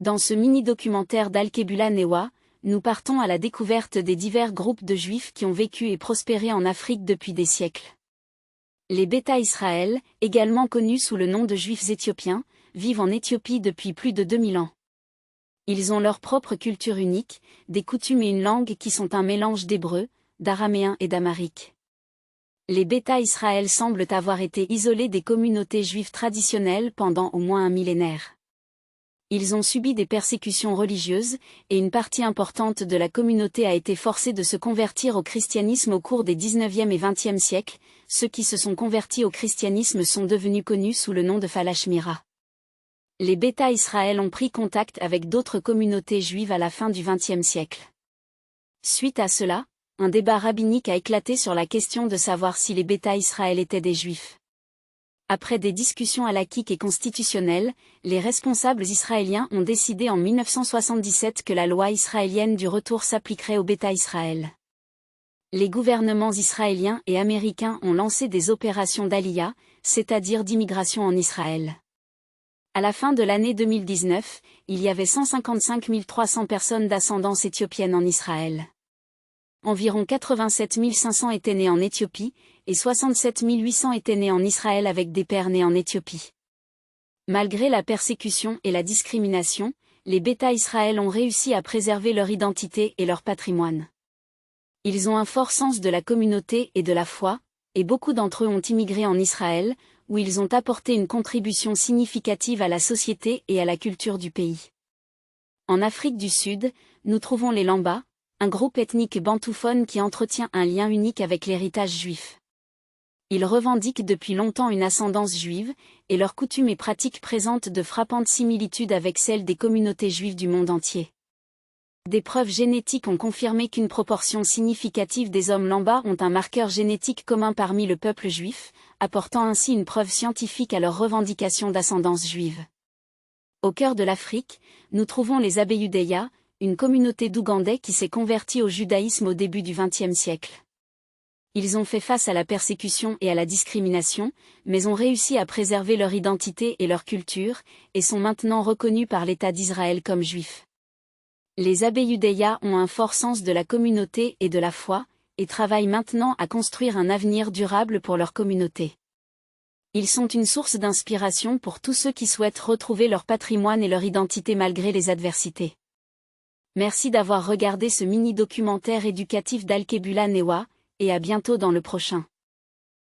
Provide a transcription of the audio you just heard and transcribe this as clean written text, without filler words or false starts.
Dans ce mini-documentaire d'Al-Kebula Newa, nous partons à la découverte des divers groupes de Juifs qui ont vécu et prospéré en Afrique depuis des siècles. Les Beta Israël, également connus sous le nom de Juifs éthiopiens, vivent en Éthiopie depuis plus de 2000 ans. Ils ont leur propre culture unique, des coutumes et une langue qui sont un mélange d'hébreu, d'araméen et d'amharique. Les Beta Israël semblent avoir été isolés des communautés juives traditionnelles pendant au moins un millénaire. Ils ont subi des persécutions religieuses, et une partie importante de la communauté a été forcée de se convertir au christianisme au cours des 19e et 20e siècles. Ceux qui se sont convertis au christianisme sont devenus connus sous le nom de Falashmira. Les Beta Israël ont pris contact avec d'autres communautés juives à la fin du XXe siècle. Suite à cela, un débat rabbinique a éclaté sur la question de savoir si les Beta Israël étaient des juifs. Après des discussions halachiques et constitutionnelles, les responsables israéliens ont décidé en 1977 que la loi israélienne du retour s'appliquerait aux Beta Israël. Les gouvernements israéliens et américains ont lancé des opérations d'Aliyah, c'est-à-dire d'immigration en Israël. À la fin de l'année 2019, il y avait 155 300 personnes d'ascendance éthiopienne en Israël. Environ 87 500 étaient nés en Éthiopie, et 67 800 étaient nés en Israël avec des pères nés en Éthiopie. Malgré la persécution et la discrimination, les Beta Israël ont réussi à préserver leur identité et leur patrimoine. Ils ont un fort sens de la communauté et de la foi, et beaucoup d'entre eux ont immigré en Israël, où ils ont apporté une contribution significative à la société et à la culture du pays. En Afrique du Sud, nous trouvons les Lamba, un groupe ethnique bantouphone qui entretient un lien unique avec l'héritage juif. Ils revendiquent depuis longtemps une ascendance juive, et leurs coutumes et pratiques présentent de frappantes similitudes avec celles des communautés juives du monde entier. Des preuves génétiques ont confirmé qu'une proportion significative des hommes Lamba ont un marqueur génétique commun parmi le peuple juif, apportant ainsi une preuve scientifique à leur revendication d'ascendance juive. Au cœur de l'Afrique, nous trouvons les Abeyudéya, une communauté d'Ougandais qui s'est convertie au judaïsme au début du XXe siècle. Ils ont fait face à la persécution et à la discrimination, mais ont réussi à préserver leur identité et leur culture, et sont maintenant reconnus par l'État d'Israël comme juifs. Les Abeyudéya ont un fort sens de la communauté et de la foi, et travaillent maintenant à construire un avenir durable pour leur communauté. Ils sont une source d'inspiration pour tous ceux qui souhaitent retrouver leur patrimoine et leur identité malgré les adversités. Merci d'avoir regardé ce mini-documentaire éducatif d'Al-Kebula Newa, et à bientôt dans le prochain.